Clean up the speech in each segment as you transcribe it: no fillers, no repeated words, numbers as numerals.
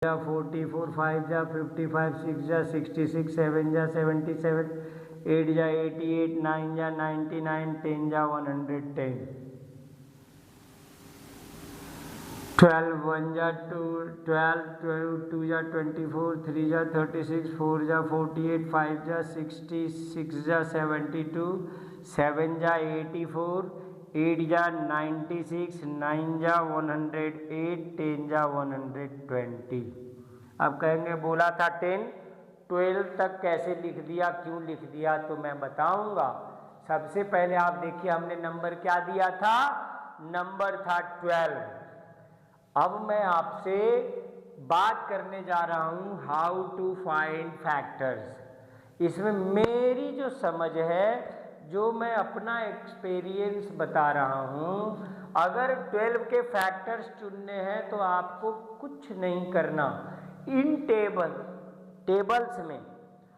जा 44, 5 जा 55, 6 जा 66, 7 जा 77, 8 जा 88, 9 जा 99, 10 जा 110, 12 1 जा 12, 2 जा 24, 3 जा 36, 4 जा 48, 5 जा 60, 6 जा 72, 7 जा 84, 8 जा 96, 9 जा 108, 10 जा 120। अब कहेंगे बोला था 10, 12 तक कैसे लिख दिया, क्यों लिख दिया, तो मैं बताऊंगा। सबसे पहले आप देखिए हमने नंबर क्या दिया था, नंबर था 12। अब मैं आपसे बात करने जा रहा हूं हाउ टू फाइंड फैक्टर्स। इसमें मेरी जो समझ है, जो मैं अपना एक्सपीरियंस बता रहा हूं, अगर 12 के फैक्टर्स चुनने हैं तो आपको कुछ नहीं करना। इन टेबल्स में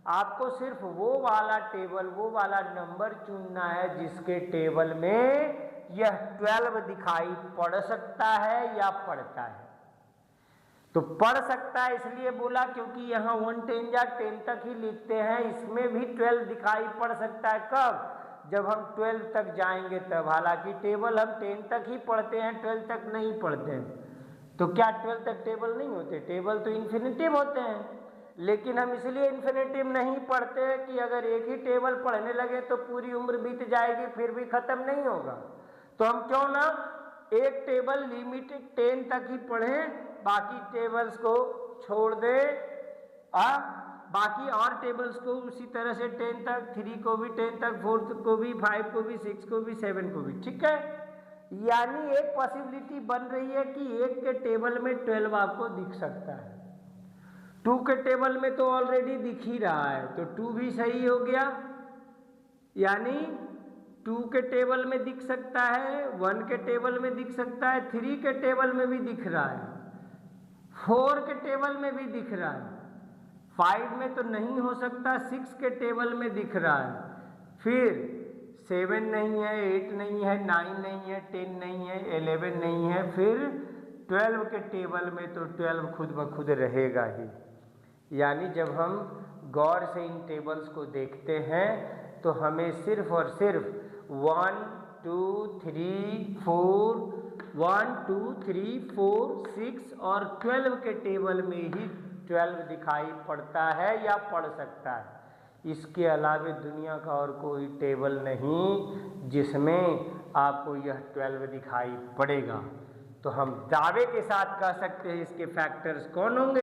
आपको सिर्फ वो वाला टेबल, वो वाला नंबर चुनना है जिसके टेबल में यह 12 दिखाई पड़ सकता है या पड़ता है। तो पढ़ सकता है इसलिए बोला क्योंकि यहाँ 110 या 10 तक ही लिखते हैं, इसमें भी 12 दिखाई पड़ सकता है। कब? जब हम 12 तक जाएंगे तब। हालांकि टेबल हम 10 तक ही पढ़ते हैं, 12 तक नहीं पढ़ते हैं। तो क्या 12 तक टेबल नहीं होते? टेबल तो इन्फिनिटिव होते हैं, लेकिन हम इसलिए इन्फिनिटिव नहीं पढ़ते कि अगर एक ही टेबल पढ़ने लगे तो पूरी उम्र बीत जाएगी, फिर भी खत्म नहीं होगा। तो हम क्यों ना एक टेबल लिमिटेड 10 तक ही पढ़ें, बाकी टेबल्स को छोड़ दे, बाकी और टेबल्स को उसी तरह से 10 तक, 3 को भी 10 तक, 4 को भी, 5 को भी, 6 को भी, 7 को भी। ठीक है, यानी एक पॉसिबिलिटी बन रही है कि एक के टेबल में 12 आपको दिख सकता है। 2 के टेबल में तो ऑलरेडी दिख ही रहा है, तो 2 भी सही हो गया। यानी 2 के टेबल में दिख सकता है, 1 के टेबल में दिख सकता है, 3 के टेबल में भी दिख रहा है, 4 के टेबल में भी दिख रहा है, 5 में तो नहीं हो सकता, 6 के टेबल में दिख रहा है, फिर 7 नहीं है, 8 नहीं है, 9 नहीं है, 10 नहीं है, 11 नहीं है, फिर 12 के टेबल में तो 12 खुद ब खुद रहेगा ही। यानी जब हम गौर से इन टेबल्स को देखते हैं तो हमें सिर्फ और सिर्फ 1 2 3 4 1 2 3 4 6 और 12 के टेबल में ही 12 दिखाई पड़ता है या पड़ सकता है। इसके अलावा दुनिया का और कोई टेबल नहीं जिसमें आपको यह 12 दिखाई पड़ेगा। तो हम दावे के साथ कह सकते हैं इसके फैक्टर्स कौन होंगे।